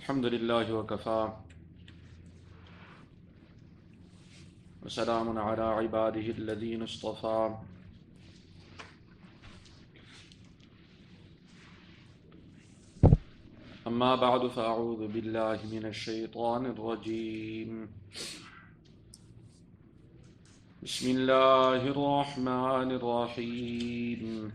الحمد لله وكفى وسلام على عباده الذين اصطفى أما بعد فأعوذ بالله من الشيطان الرجيم بسم الله الرحمن الرحيم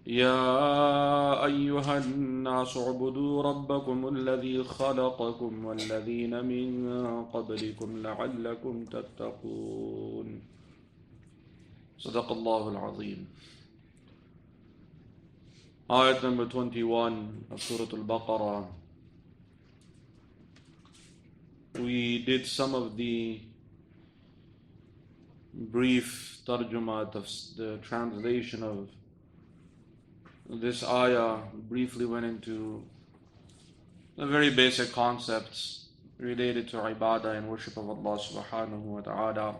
يا أيها الناس اعبدوا ربكم الذي خلقكم والذين من قبلكم لعلكم تتقون صدق الله العظيم. Ayat number 21 of Surat Al-Baqarah. We did some of the brief tarjumat of the translation of this ayah, briefly went into the very basic concepts related to ibadah and worship of Allah subhanahu wa ta'ala.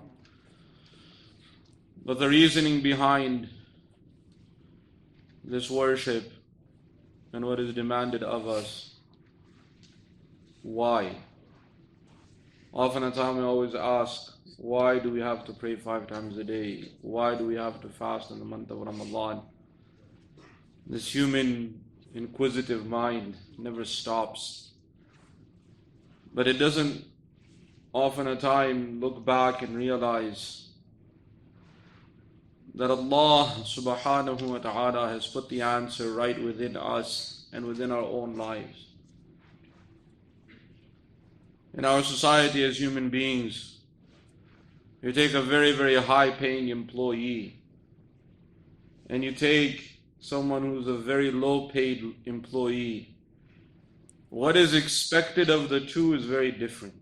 But the reasoning behind this worship and what is demanded of us, why? Often at times we always ask, why do we have to pray 5 times a day? Why do we have to fast in the month of Ramadan? This human inquisitive mind never stops. But it doesn't often at time look back and realize that Allah subhanahu wa ta'ala has put the answer right within us and within our own lives. In our society as human beings, you take a very, very high paying employee and you take someone who's a very low paid employee. What is expected of the two is very different.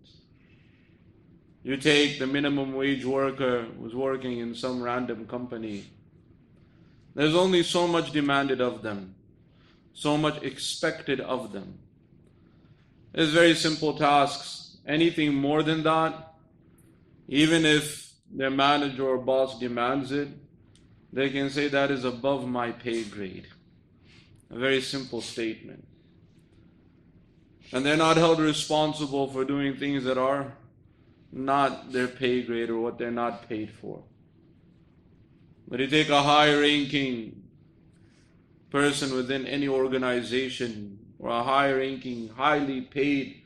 You take the minimum wage worker who's working in some random company. There's only so much demanded of them, so much expected of them. It's very simple tasks. Anything more than that, even if their manager or boss demands it, they can say that is above my pay grade. A very simple statement. And they're not held responsible for doing things that are not their pay grade or what they're not paid for. But you take a high-ranking person within any organization or a high-ranking, highly paid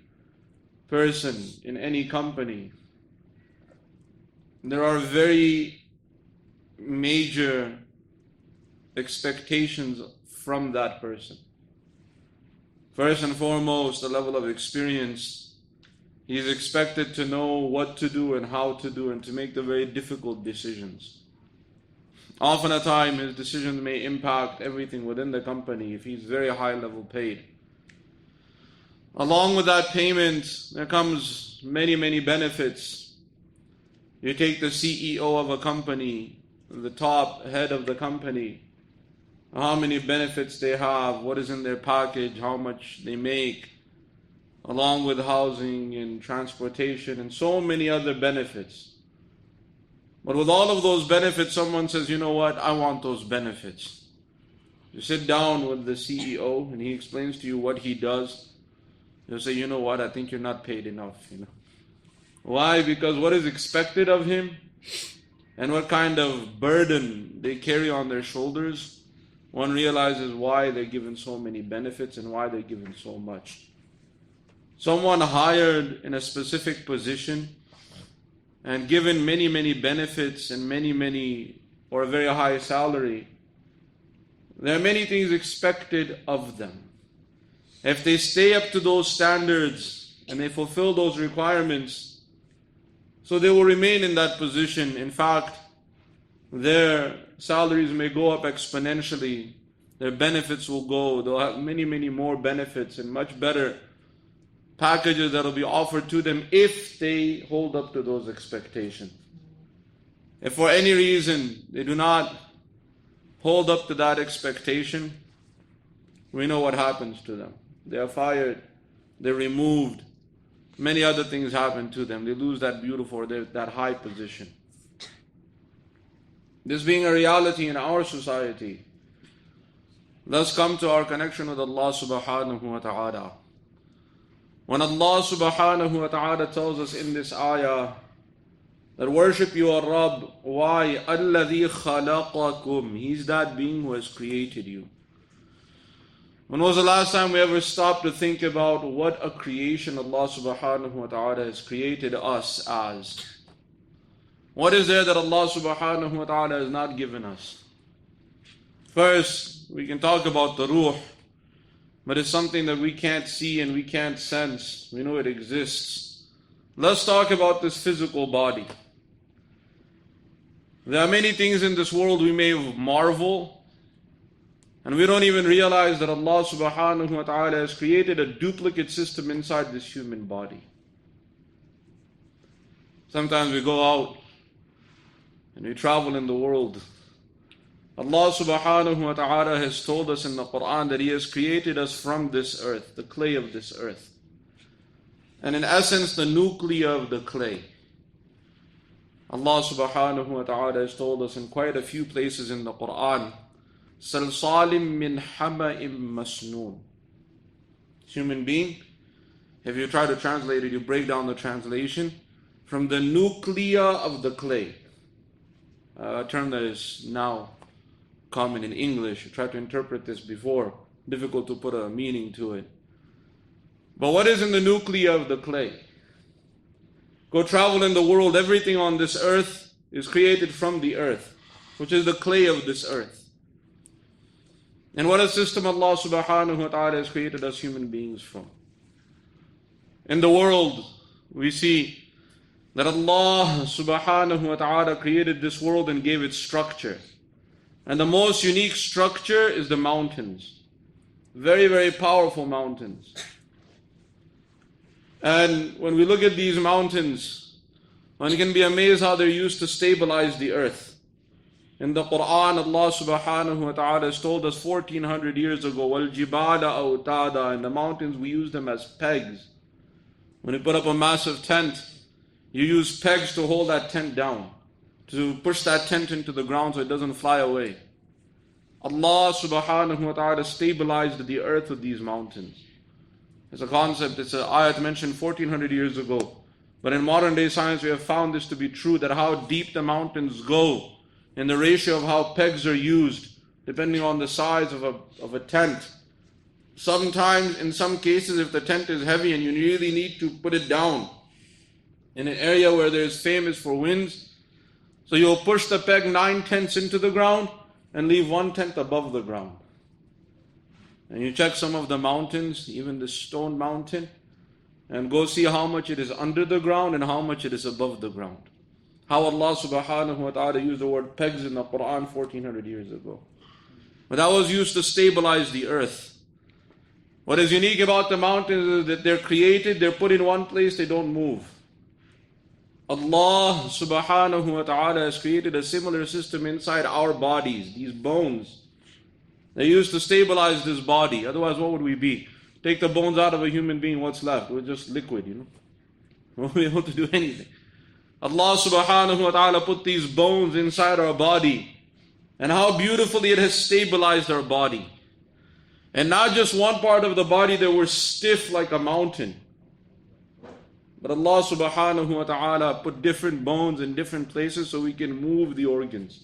person in any company, there are very major expectations from that person. First and foremost, the level of experience. He's expected to know what to do and how to do and to make the very difficult decisions. Often at times, his decisions may impact everything within the company if he's very high level paid. Along with that payment, there comes many, many benefits. You take the CEO of a company, the top head of the company, how many benefits they have, what is in their package, how much they make, along with housing and transportation and so many other benefits. But with all of those benefits, someone says, you know what, I want those benefits. You sit down with the CEO and he explains to you what he does. You'll say, you know what, I think you're not paid enough. Why? Because what is expected of him and what kind of burden they carry on their shoulders, one realizes why they're given so many benefits and why they're given so much. Someone hired in a specific position and given many, many benefits and or a very high salary, there are many things expected of them. If they stay up to those standards and they fulfill those requirements, so they will remain in that position. In fact, their salaries may go up exponentially. Their benefits will go. They'll have many, many more benefits and much better packages that will be offered to them if they hold up to those expectations. If for any reason they do not hold up to that expectation, we know what happens to them. They are fired, they're removed, many other things happen to them. They lose that beautiful, that high position. This being a reality in our society, Let's come to our connection with Allah subhanahu wa ta'ala. When Allah subhanahu wa ta'ala tells us in this ayah that worship your Rabb, why? الَّذِي خَلَقَكُمْ. He's that being who has created you. When was the last time we ever stopped to think about what a creation Allah subhanahu wa ta'ala has created us as? What is there that Allah subhanahu wa ta'ala has not given us? First, we can talk about the ruh, but it's something that we can't see and we can't sense. We know it exists. Let's talk about this physical body. There are many things in this world we may marvel, and we don't even realize that Allah subhanahu wa ta'ala has created a duplicate system inside this human body. Sometimes we go out and we travel in the world. Allah subhanahu wa ta'ala has told us in the Quran that He has created us from this earth, the clay of this earth. And in essence, the nucleus of the clay. Allah subhanahu wa ta'ala has told us in quite a few places in the Quran, Salsalim min hama'im masnoon. Human being, if you try to translate it, you break down the translation, from the nucleus of the clay. A term that is now common in English. I tried to interpret this before. Difficult to put a meaning to it. But what is in the nucleus of the clay? Go travel in the world. Everything on this earth is created from the earth, which is the clay of this earth. And what a system Allah subhanahu wa ta'ala has created us human beings from. In the world, we see that Allah subhanahu wa ta'ala created this world and gave it structure. And the most unique structure is the mountains. Very, very powerful mountains. And when we look at these mountains, one can be amazed how they're used to stabilize the earth. In the Quran, Allah subhanahu wa ta'ala has told us 1400 years ago, وَالْجِبَالَ أَوْتَادًا. And the mountains, we use them as pegs. When you put up a massive tent, you use pegs to hold that tent down, to push that tent into the ground so it doesn't fly away. Allah subhanahu wa ta'ala stabilized the earth with these mountains. It's a concept, it's an ayat mentioned 1400 years ago. But in modern day science we have found this to be true, that how deep the mountains go in the ratio of how pegs are used, depending on the size of a tent. Sometimes, in some cases, if the tent is heavy and you really need to put it down in an area where there is famous for winds, so you'll push the peg 9/10 into the ground and leave 1/10 above the ground. And you check some of the mountains, even the stone mountain, and go see how much it is under the ground and how much it is above the ground. How Allah subhanahu wa ta'ala used the word pegs in the Quran 1400 years ago. But that was used to stabilize the earth. What is unique about the mountains is that they're created, they're put in one place, they don't move. Allah subhanahu wa ta'ala has created a similar system inside our bodies, these bones. They used to stabilize this body, otherwise what would we be? Take the bones out of a human being, what's left? We're just liquid, We won't be able to do anything. Allah subhanahu wa ta'ala put these bones inside our body, and how beautifully it has stabilized our body. And not just one part of the body that were stiff like a mountain, but Allah subhanahu wa ta'ala put different bones in different places so we can move the organs.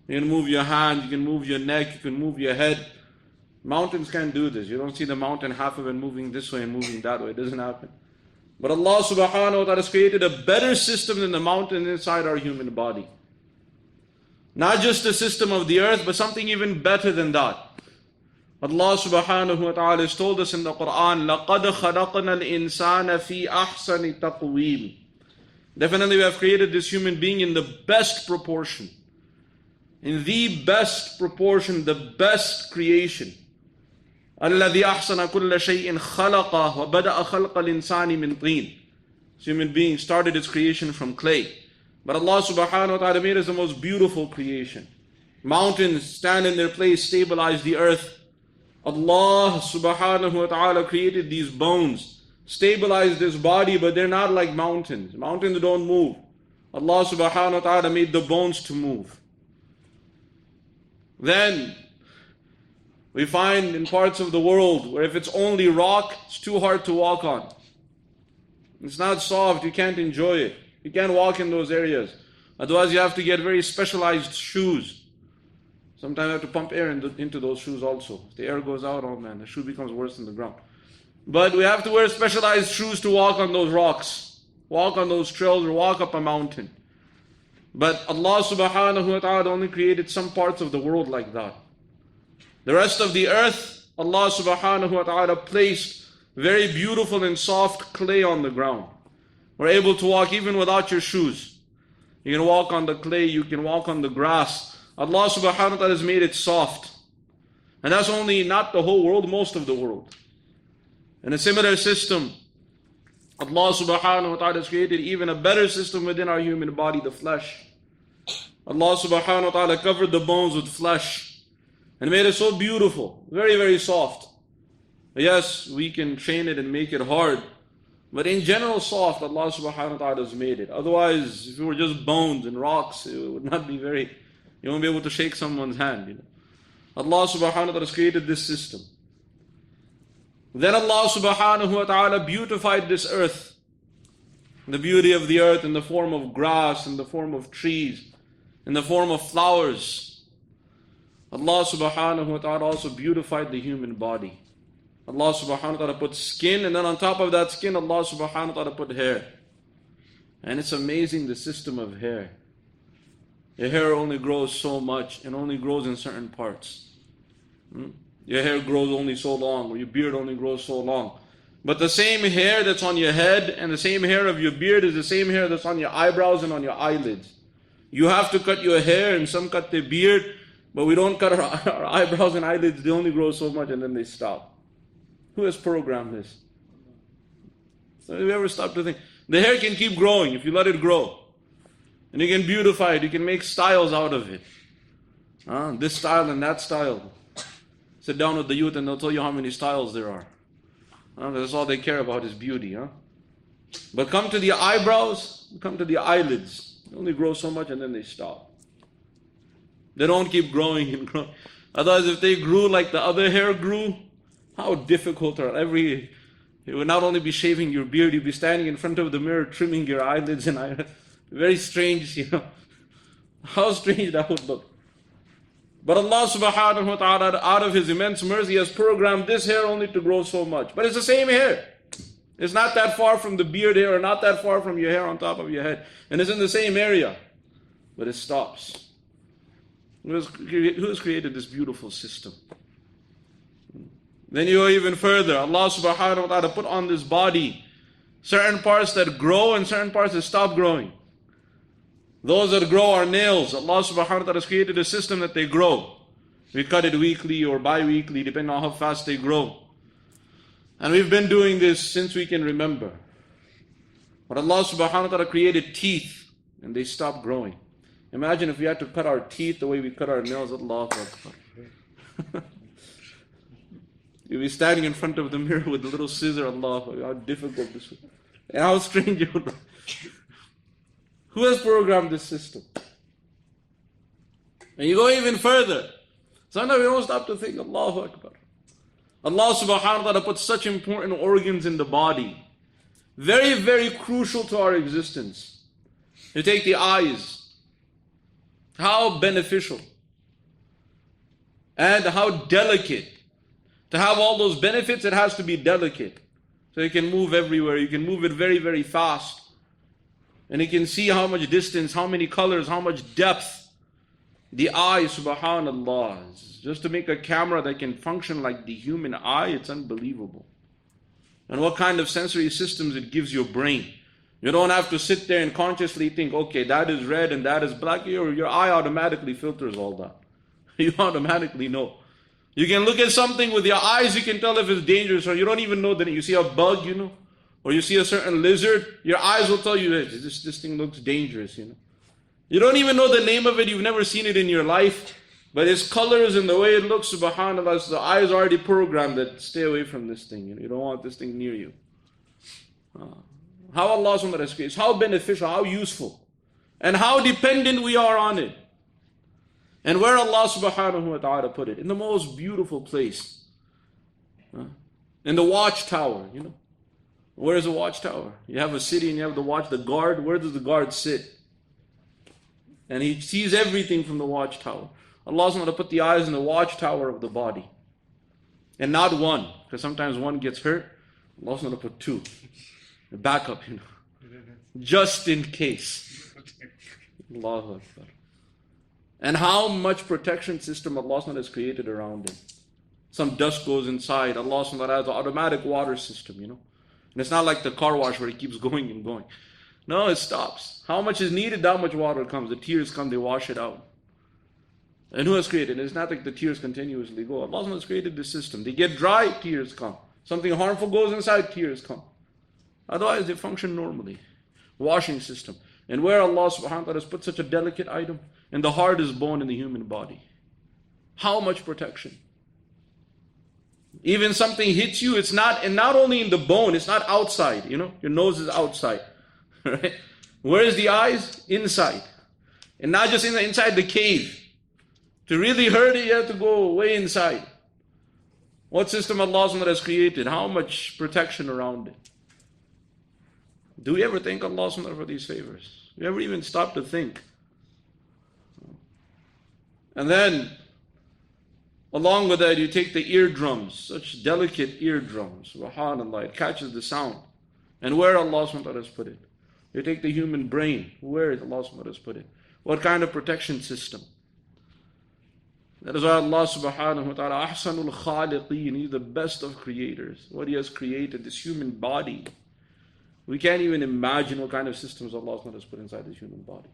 You can move your hand, you can move your neck, you can move your head. Mountains can't do this. You don't see the mountain, half of it moving this way and moving that way. It doesn't happen. But Allah subhanahu wa ta'ala has created a better system than the mountain inside our human body. Not just the system of the earth, but something even better than that. Allah subhanahu wa ta'ala has told us in the Quran, لَقَدْ خَلَقْنَا الْإِنسَانَ فِي أَحْسَنِ تَقْوِيمٍ. Definitely we have created this human being in the best proportion. In the best proportion, the best creation. الَّذِي أَحْسَنَ كُلَّ شَيْءٍ خَلَقَهُ وَبَدَأَ خَلْقَ الْإِنسَانِ مِنْ طِينٍ. This human being started its creation from clay. But Allah subhanahu wa ta'ala made us the most beautiful creation. Mountains stand in their place, stabilize the earth. Allah subhanahu wa ta'ala created these bones, stabilized this body, but they're not like mountains. Mountains don't move. Allah subhanahu wa ta'ala made the bones to move. Then, We find in parts of the world where if it's only rock, it's too hard to walk on. It's not soft, you can't enjoy it. You can't walk in those areas. Otherwise you have to get very specialized shoes. Sometimes you have to pump air into those shoes also. If the air goes out, oh man, the shoe becomes worse than the ground. But we have to wear specialized shoes to walk on those rocks, walk on those trails, or walk up a mountain. But Allah subhanahu wa ta'ala only created some parts of the world like that. The rest of the earth, Allah subhanahu wa ta'ala placed very beautiful and soft clay on the ground. We're able to walk even without your shoes. You can walk on the clay, you can walk on the grass. Allah subhanahu wa ta'ala has made it soft. And that's only not the whole world, most of the world. In a similar system, Allah subhanahu wa ta'ala has created even a better system within our human body, the flesh. Allah subhanahu wa ta'ala covered the bones with flesh and made it so beautiful, very, very soft. Yes, we can train it and make it hard, but in general soft, Allah subhanahu wa ta'ala has made it. Otherwise, if it were just bones and rocks, it would not be very, you won't be able to shake someone's hand. Allah subhanahu wa ta'ala has created this system. Then Allah subhanahu wa ta'ala beautified this earth. The beauty of the earth in the form of grass, in the form of trees, in the form of flowers. Allah subhanahu wa ta'ala also beautified the human body. Allah subhanahu wa ta'ala put skin, and then on top of that skin, Allah subhanahu wa ta'ala put hair. And it's amazing, the system of hair. Your hair only grows so much and only grows in certain parts. Your hair grows only so long, or your beard only grows so long. But the same hair that's on your head and the same hair of your beard is the same hair that's on your eyebrows and on your eyelids. You have to cut your hair, and some cut their beard, but we don't cut our eyebrows and eyelids. They only grow so much and then they stop. Who has programmed this? So have you ever stopped to think? The hair can keep growing if you let it grow. And you can beautify it, you can make styles out of it. This style and that style. Sit down with the youth and they'll tell you how many styles there are. That's all they care about is beauty. But come to the eyebrows, come to the eyelids. They only grow so much and then they stop. They don't keep growing and growing. Otherwise, if they grew like the other hair grew, how difficult it would not only be shaving your beard, you'd be standing in front of the mirror trimming your eyelids and eyelids. Very strange, How strange that would look. But Allah subhanahu wa ta'ala, out of His immense mercy, has programmed this hair only to grow so much. But it's the same hair. It's not that far from the beard hair, or not that far from your hair on top of your head. And it's in the same area. But it stops. Who has created this beautiful system? Then you go even further. Allah subhanahu wa ta'ala put on this body certain parts that grow and certain parts that stop growing. Those that grow are nails. Allah subhanahu wa ta'ala has created a system that they grow. We cut it weekly or bi-weekly, depending on how fast they grow. And we've been doing this since we can remember. But Allah subhanahu wa ta'ala created teeth, and they stopped growing. Imagine if we had to cut our teeth the way we cut our nails. Allahu Akbar. You'll be standing in front of the mirror with a little scissor. Allah, how difficult this would be. And how strange it would be. Who has programmed this system? And you go even further. Sometimes we don't stop to think, Allahu Akbar. Allah subhanahu wa ta'ala put such important organs in the body. Very, very crucial to our existence. You take the eyes. How beneficial. And how delicate. To have all those benefits, it has to be delicate. So you can move everywhere. You can move it very, very fast. And you can see how much distance, how many colors, how much depth. The eye, subhanallah, just to make a camera that can function like the human eye, it's unbelievable. And what kind of sensory systems it gives your brain. You don't have to sit there and consciously think, okay, that is red and that is black. Your eye automatically filters all that. You automatically know. You can look at something with your eyes, you can tell if it's dangerous, or you don't even know that you see a bug, or you see a certain lizard, your eyes will tell you, hey, this thing looks dangerous, You don't even know the name of it, you've never seen it in your life, but its colors and the way it looks, subhanAllah, so the eye is already programmed that stay away from this thing, you don't want this thing near you. How Allah subhanahu wa ta'ala created, how beneficial, how useful, and how dependent we are on it. And where Allah subhanahu wa ta'ala put it? In the most beautiful place. In the watchtower, Where is the watchtower? You have a city and you have the guard. Where does the guard sit? And he sees everything from the watchtower. Allah subhanahu wa ta'ala put the eyes in the watchtower of the body. And not one, because sometimes one gets hurt. Allah subhanahu wa ta'ala put two. Backup, just in case. Allahu Akbar. And how much protection system Allah subhanahu wa ta'ala has created around it. Some dust goes inside. Allah subhanahu wa ta'ala has an automatic water system, And it's not like the car wash where it keeps going and going. No, it stops. How much is needed, that much water comes. The tears come, they wash it out. And who has created it? It's not like the tears continuously go. Allah has created this system. They get dry, tears come. Something harmful goes inside, tears come. Otherwise, they function normally. Washing system. And where Allah subhanahu wa ta'ala has put such a delicate item, and the heart is bone in the human body. How much protection? Even something hits you, it's not, and not only in the bone, it's not outside, Your nose is outside. Right? Where is the eyes? Inside. And not just inside the cave. To really hurt it, you have to go way inside. What system Allah has created? How much protection around it? Do we ever thank Allah for these favors? Do you ever even stop to think? And then, along with that, you take the eardrums, such delicate eardrums. SubhanAllah, it catches the sound. And where Allah has put it? You take the human brain. Where is Allah has put it? What kind of protection system? That is why Allah subhanahu wa ta'ala, ahsanul khaliqeen, He's the best of creators. What He has created, this human body. We can't even imagine what kind of systems Allah has put inside this human body.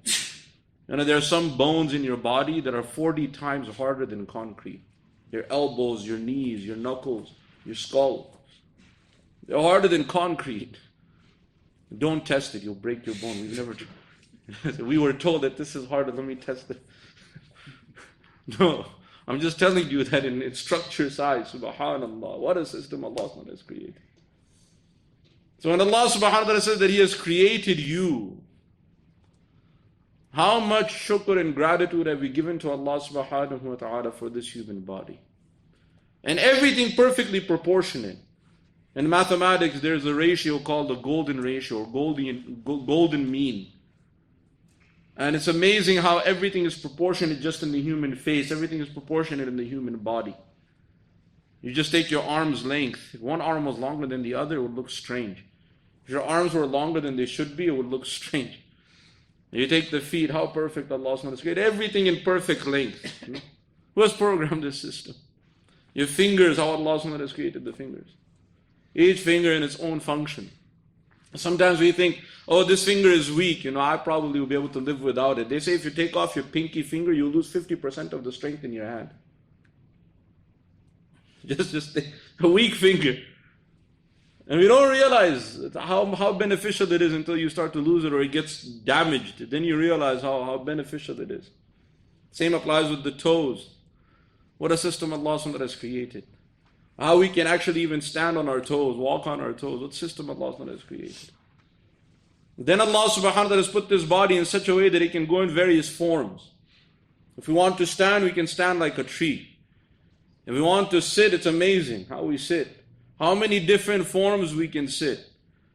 There are some bones in your body that are 40 times harder than concrete. Your elbows, your knees, your knuckles, your skull. They're harder than concrete. Don't test it, you'll break your bone. We were told that this is harder, let me test it. No, I'm just telling you that in its structure size, subhanAllah, what a system Allah has created. So when Allah subhanahu wa ta'ala says that He has created you, how much shukr and gratitude have we given to Allah subhanahu wa ta'ala for this human body? And everything perfectly proportionate. In mathematics, there's a ratio called the golden ratio, or golden mean. And it's amazing how everything is proportionate just in the human face. Everything is proportionate in the human body. You just take your arm's length. If one arm was longer than the other, it would look strange. If your arms were longer than they should be, it would look strange. You take the feet, how perfect Allah has created. Everything in perfect length. Who has programmed this system? Your fingers, how Allah has created the fingers. Each finger in its own function. Sometimes we think, oh, this finger is weak, I probably will be able to live without it. They say if you take off your pinky finger, you'll lose 50% of the strength in your hand. Just a weak finger. And we don't realize how beneficial it is until you start to lose it or it gets damaged. Then you realize how beneficial it is. Same applies with the toes. What a system Allah has created. How we can actually even stand on our toes, walk on our toes. What system Allah has created. Then Allah subhanahu wa ta'ala has put this body in such a way that it can go in various forms. If we want to stand, we can stand like a tree. If we want to sit, it's amazing how we sit. How many different forms we can sit.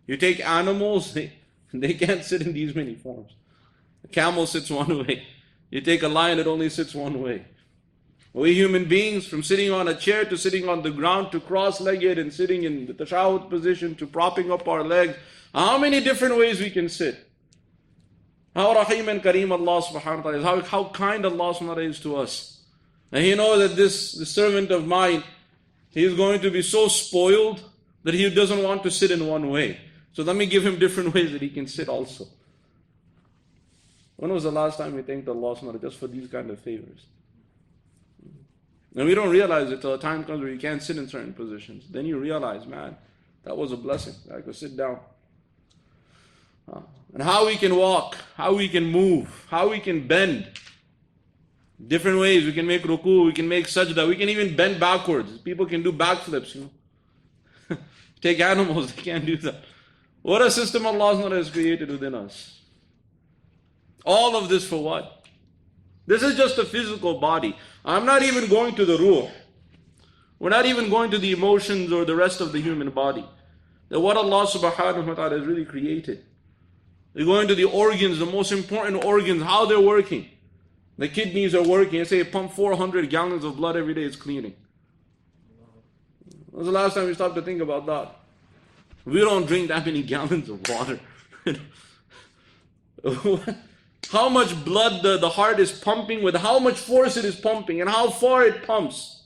You take animals, they can't sit in these many forms. A camel sits one way. You take a lion, it only sits one way. We human beings, from sitting on a chair to sitting on the ground to cross-legged and sitting in the tashahhud position to propping up our legs, how many different ways we can sit. How Rahim and Kareem Allah subhanahu wa ta'ala is, how kind Allah subhanahu wa ta'ala is to us. And He knows that this servant of mine, he is going to be so spoiled that he doesn't want to sit in one way. So let me give him different ways that he can sit also. When was the last time we thanked Allah subhanahu wa ta'ala just for these kind of favors? And we don't realize it till a time comes where you can't sit in certain positions. Then you realize, man, that was a blessing. I could sit down. And how we can walk, how we can move, how we can bend. Different ways. We can make ruku, we can make sajda, we can even bend backwards. People can do backflips, Take animals, they can't do that. What a system Allah has created within us. All of this for what? This is just a physical body. I'm not even going to the ruh. We're not even going to the emotions or the rest of the human body. That what Allah subhanahu wa ta'ala has really created. We're going to the organs, the most important organs, how they're working. The kidneys are working. I say pump 400 gallons of blood every day, it's cleaning. When was the last time we stopped to think about that? We don't drink that many gallons of water. How much blood the heart is pumping, with how much force it is pumping, and how far it pumps.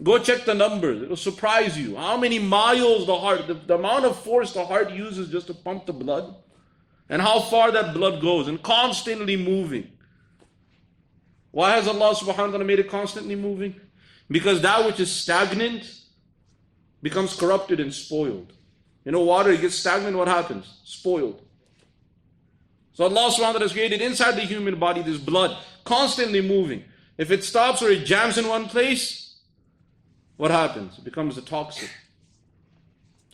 Go check the numbers. It will surprise you. How many miles the heart, the amount of force the heart uses just to pump the blood, and how far that blood goes, and constantly moving. Why has Allah subhanahu wa ta'ala made it constantly moving? Because that which is stagnant becomes corrupted and spoiled. You know, water, it gets stagnant, what happens? Spoiled. So Allah subhanahu wa ta'ala has created inside the human body this blood, constantly moving. If it stops or it jams in one place, what happens? It becomes a toxin.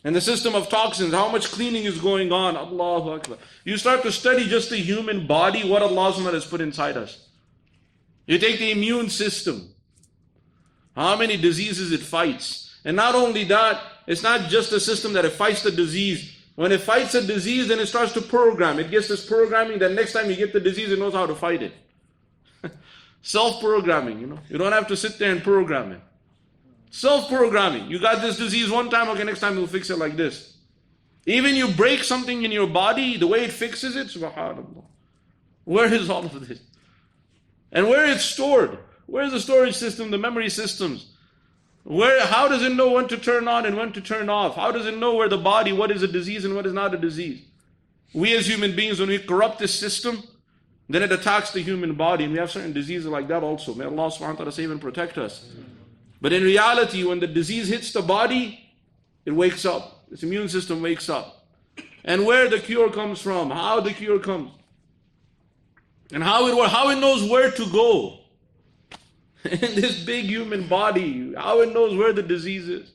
And the system of toxins, how much cleaning is going on? Allahu Akbar. You start to study just the human body, what Allah subhanahu wa ta'ala has put inside us. You take the immune system, how many diseases it fights. And not only that, it's not just a system that it fights the disease. When it fights a disease, then it starts to program. It gets this programming that next time you get the disease, it knows how to fight it. Self-programming, you know. You don't have to sit there and program it. Self-programming. You got this disease one time, okay, next time you'll fix it like this. Even you break something in your body, the way it fixes it, subhanAllah. Where is all of this? And where it's stored? Where's the storage system, the memory systems? How does it know when to turn on and when to turn off? How does it know where the body, what is a disease and what is not a disease? We as human beings, when we corrupt this system, then it attacks the human body, and we have certain diseases like that also. May Allah subhanahu wa ta'ala save and protect us. But in reality, when the disease hits the body, it wakes up. Its immune system wakes up. And where the cure comes from, how the cure comes, and how it knows where to go. In this big human body, how it knows where the disease is.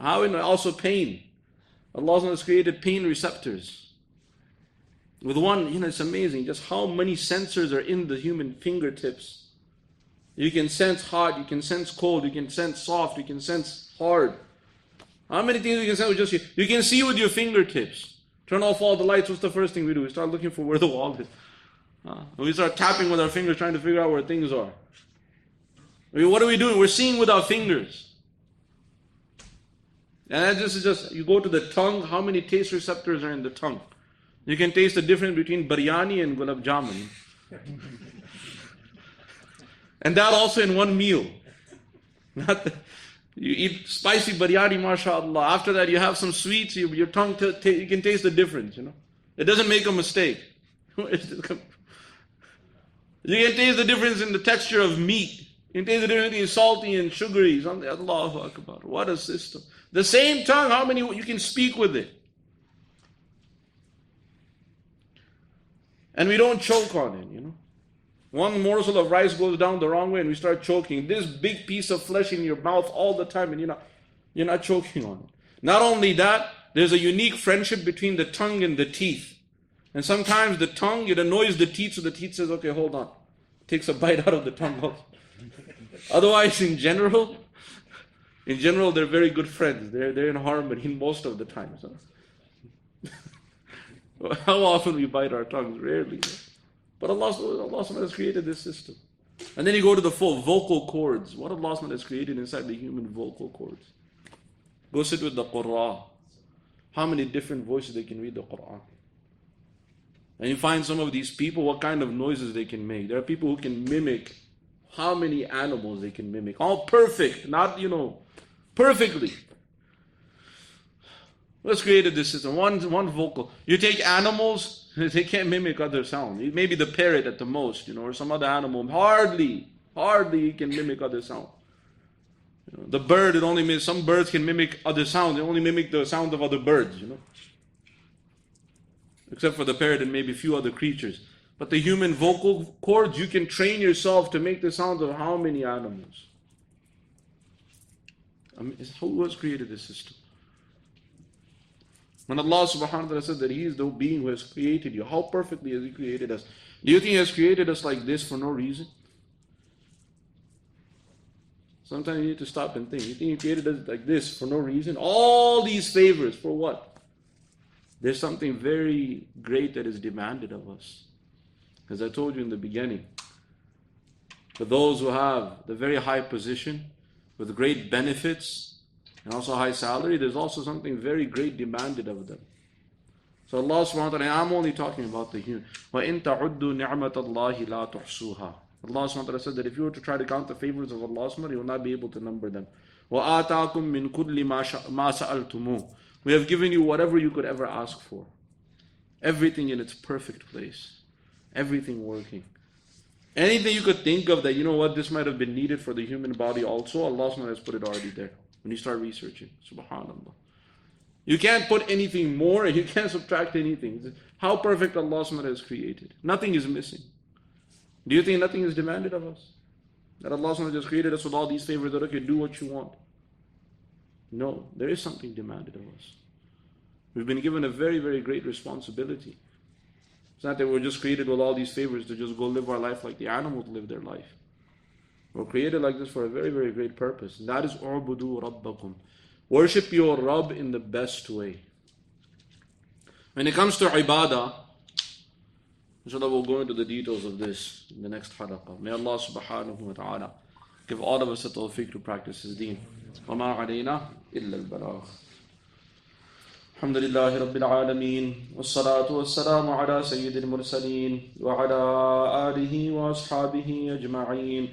How it also pain. Allah has created pain receptors. With one, it's amazing just how many sensors are in the human fingertips. You can sense hot, you can sense cold, you can sense soft, you can sense hard. How many things you can sense with just you can see with your fingertips. Turn off all the lights, what's the first thing we do? We start looking for where the wall is. We start tapping with our fingers trying to figure out where things are. What are we doing? We're seeing with our fingers. And this is just, you go to the tongue, how many taste receptors are in the tongue? You can taste the difference between biryani and gulab jamun. And that also in one meal. You eat spicy biryani, mashallah. After that you have some sweets, your tongue, you can taste the difference. It doesn't make a mistake. You can taste the difference in the texture of meat. You can taste the difference between salty and sugary. Allahu Akbar. What a system. The same tongue, how many you can speak with it. And we don't choke on it, One morsel of rice goes down the wrong way and we start choking. This big piece of flesh in your mouth all the time and you're not choking on it. Not only that, there's a unique friendship between the tongue and the teeth. And sometimes the tongue, it annoys the teeth, so the teeth says, okay, hold on. Takes a bite out of the tongue also. Otherwise, in general, they're very good friends. They're in harmony most of the time. So. How often we bite our tongues? Rarely. But Allah has created this system. And then you go to the full vocal cords. What Allah has created inside the human vocal cords. Go sit with the Qur'an. How many different voices they can read the Qur'an. And you find some of these people, what kind of noises they can make. There are people who can mimic how many animals they can mimic. All perfect, not, perfectly. What's created this system? One vocal. You take animals, they can't mimic other sound. Maybe the parrot at the most, or some other animal. Hardly he can mimic other sound. The bird, some birds can mimic other sounds. They only mimic the sound of other birds, Except for the parrot and maybe a few other creatures. But the human vocal cords, you can train yourself to make the sounds of how many animals? Who has created this system? When Allah subhanahu wa ta'ala said that He is the being who has created you, how perfectly has He created us? Do you think He has created us like this for no reason? Sometimes you need to stop and think. You think He created us like this for no reason? All these favors, for what? There's something very great that is demanded of us. As I told you in the beginning, for those who have the very high position, with great benefits, and also high salary, there's also something very great demanded of them. So Allah subhanahu wa ta'ala, I'm only talking about the human. وَإِن تَعُدُّوا نِعْمَةَ اللَّهِ لَا تُحْصُوهَا. Allah subhanahu wa ta'ala said that if you were to try to count the favors of Allah subhanahu wa ta'ala, you will not be able to number them. وَآتَاكُم مِّن كُلِّ مَا سَأَلْتُمُوهُ. We have given you whatever you could ever ask for. Everything in its perfect place. Everything working. Anything you could think of that, you know what, this might have been needed for the human body also, Allah subhanahu wa ta'ala has put it already there. When you start researching, subhanallah. You can't put anything more and you can't subtract anything. How perfect Allah subhanahu wa ta'ala has created. Nothing is missing. Do you think nothing is demanded of us? That Allah subhanahu wa ta'ala has created us with all these favors that okay, do what you want. No, there is something demanded of us. We've been given a very, very great responsibility. It's not that we're just created with all these favors to just go live our life like the animals live their life. We're created like this for a very, very great purpose. And that is u'budu rabbakum. Worship your Rabb in the best way. When it comes to ibadah, inshallah we'll go into the details of this in the next halaqah. May Allah subhanahu wa ta'ala give all of us the tawfiq to practice His deen. وَمَا عَلَيْنَا إِلَّا الْبَلَاغُ. الحمد لله رب العالمين والصلاة والسلام على سيد المرسلين وعلى آله وأصحابه أجمعين.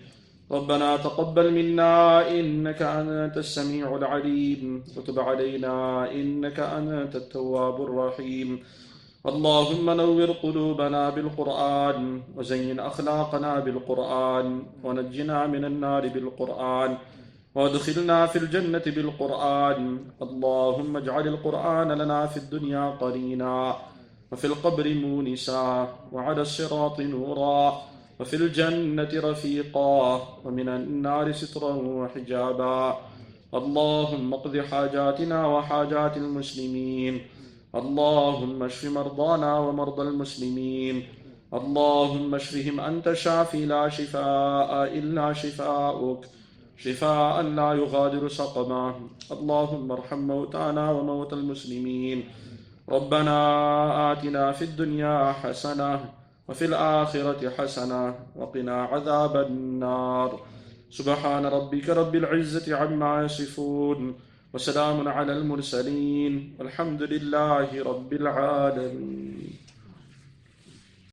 ربنا تقبل منا إنك أنت السميع العليم وتب علينا إنك أنت التواب الرحيم. اللهم نور قلوبنا بالقرآن وزين أخلاقنا بالقرآن ونجنا من النار بالقرآن وادخلنا في الجنة بالقرآن. اللهم اجعل القرآن لنا في الدنيا قرينا وفي القبر مونسا وعلى الصراط نورا وفي الجنة رفيقا ومن النار سترا وحجابا. اللهم اقض حاجاتنا وحاجات المسلمين. اللهم اشف مرضانا ومرضى المسلمين. اللهم اشفهم أنت شافي لا شفاء إلا شفاؤك شفاء لا يغادر سقما. اللهم ارحم موتانا وموتى المسلمين. ربنا آتنا في الدنيا حسنة وفي الآخرة حسنة وقنا عذاب النار. سبحان ربك رب العزة عما يصفون وسلام على المرسلين والحمد لله رب العالمين.